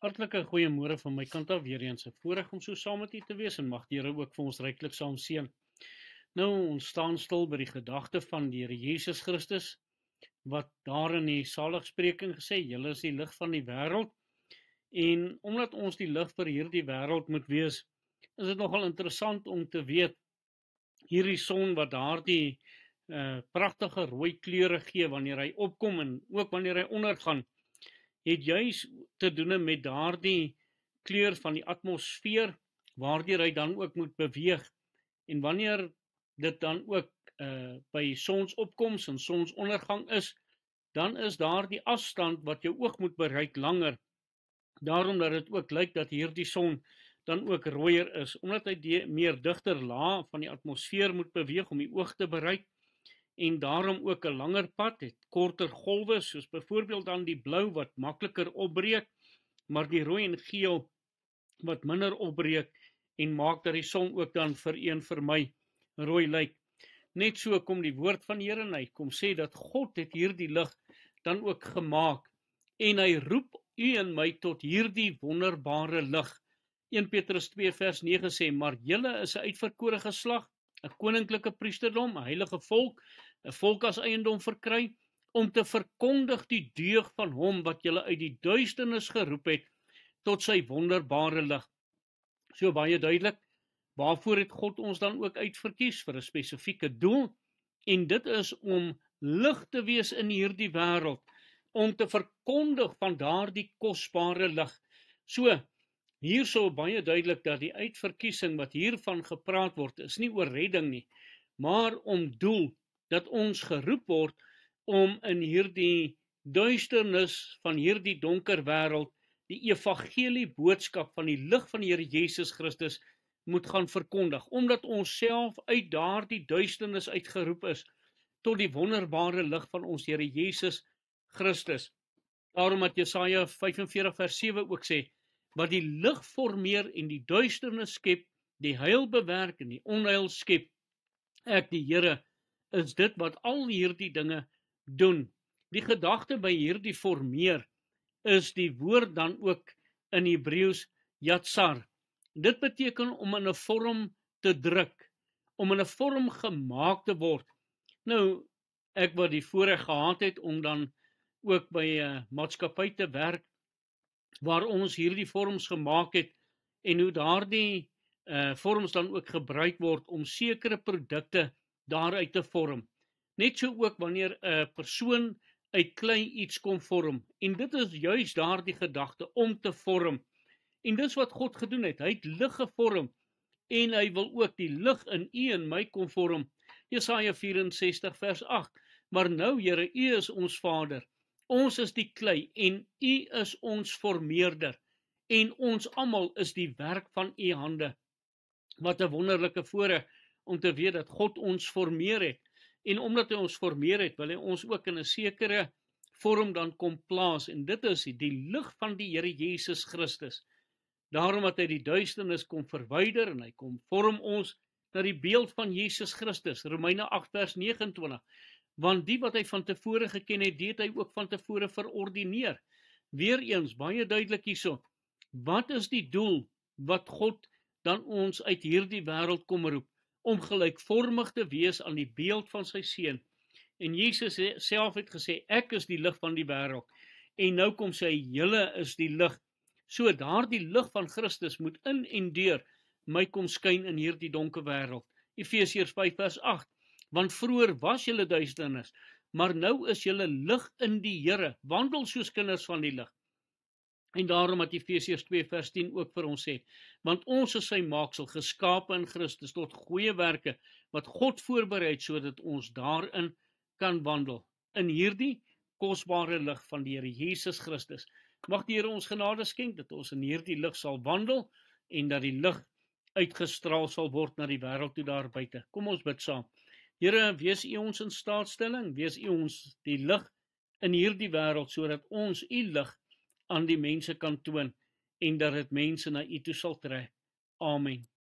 Hartlike goeiemôre van my kant af weer eens. 'n Voorreg om so saam met u te wees en mag die Here ook vir ons ryklik saam seën. Nou, ons staan stil by die gedagte van die Here Jesus Christus, wat daar in die saligspreking gesê, julle is die lig van die wêreld. En omdat ons die lig vir hierdie wêreld moet wees, is dit nogal interessant om te weet, hierdie son wat daardie pragtige rooi kleure gee wanneer hy opkom en ook wanneer hy ondergaan, het juis te doen met daardie kleur van die atmosfeer, waardeur hy dan ook moet beweeg. En wanneer dit dan ook by sonsopkoms en sonsondergang is, dan is daardie afstand wat jou oog moet bereik langer. Daarom dat dit ook lyk dat hierdie son dan ook rooier is, omdat hy die meer digter laag van die atmosfeer moet beweeg om die oog te bereik, en daarom ook 'n langer pad het, korter golwe, soos byvoorbeeld dan die blou wat makliker opbreek, maar die rooi en geel wat minder opbreek, en maak dat die son ook dan vir my rooi lyk. Net so kom die woord van die Here en hy kom sê dat God het hierdie lig dan ook gemaak, en hy roep u en my tot hierdie wonderbare lig. 1 Petrus 2 vers 9 sê, maar julle is 'n uitverkore geslag, 'n koninklike priesterdom, 'n heilige volk, 'n volk as eiendom verkry, om te verkondig die deug van hom wat julle uit die duisternis geroep het, tot sy wonderbare lig. So baie duidelik, waarvoor het God ons dan ook uitverkies? Vir 'n spesifieke doel, en dit is om lig te wees in hierdie wêreld, om te verkondig van daardie kosbare lig. So, hierso baie duidelik dat die uitverkiesing wat hiervan gepraat word, is nie oor redding nie, maar om doel, dat ons geroep word om in hierdie duisternis van hierdie donker wêreld, die evangelie boodskap van die lig van die Here Jesus Christus moet gaan verkondig, omdat ons self uit daardie duisternis uitgeroep is, tot die wonderbare lig van ons Here Jesus Christus. Daarom het Jesaja 45 vers 7 ook sê, wat die lig formeer en die duisternis skep, die heil bewerk en die onheil skep, ek die Here, is dit wat al hierdie dinge doen. Die gedagte by hierdie formeer is die woord dan ook in Hebreëus yatsar. Dit beteken om in 'n vorm te druk, om in 'n vorm gemaak te word. Nou, ek wat die voorreg gehad het om dan ook by 'n maatskappy te werk, waar ons hierdie vorms gemaak het, en hoe daardie vorms dan ook gebruik word om sekere produkte daaruit te vorm. Net so ook wanneer 'n persoon uit klei iets kom vorm, en dit is juis daardie gedagte om te vorm. En dis wat God gedoen het, hy het lig gevorm, en hy wil ook die lig in u en my kom vorm. Jesaja 64 vers 8, maar nou Here, u is ons Vader, ons is die klei, en u is ons formeerder, en ons almal is die werk van u hande. Wat 'n wonderlike voorreg om te weet dat God ons formeer het, en omdat hy ons formeer het, wil hy ons ook in 'n sekere vorm dan kom plaas, en dit is die lig van die Here Jesus Christus. Daarom dat hy die duisternis kom verwyder, en hy kom vorm ons na die beeld van Jesus Christus, Romeine 8 vers 29, want die wat hy van tevore geken het, die het hy ook van tevore verordineer. Weereens, baie duidelik hierso, wat is die doel wat God dan ons uit hierdie wêreld kom roep? Om gelykvormig te wees aan die beeld van sy seun. En Jesus self het gesê, ek is die lig van die wêreld. En nou kom sy, julle is die lig. So daardie lig van Christus moet in en deur my kom skyn in hierdie donker wêreld. Efesiërs 5 vers 8, want vroeër was julle duisternis, maar nou is julle lig in die Here, wandel soos kinders van die lig. En daarom het Efesiërs 2 vers 10 ook vir ons sê, want ons is sy maaksel, geskape in Christus tot goeie werke, wat God voorberei het, sodat ons daarin kan wandel, in hierdie kosbare lig van die Here Jesus Christus. Mag die Here ons genade skenk, dat ons in hierdie lig sal wandel, en dat die lig uitgestraal sal word na die wêreld toe daar buite. Kom ons bid saam. Here, wees u ons in staatstelling, wees u ons die lig in hierdie wêreld, sodat ons u lig aan die mense kan toon, en dat dit mense na u toe sal trek. Amen.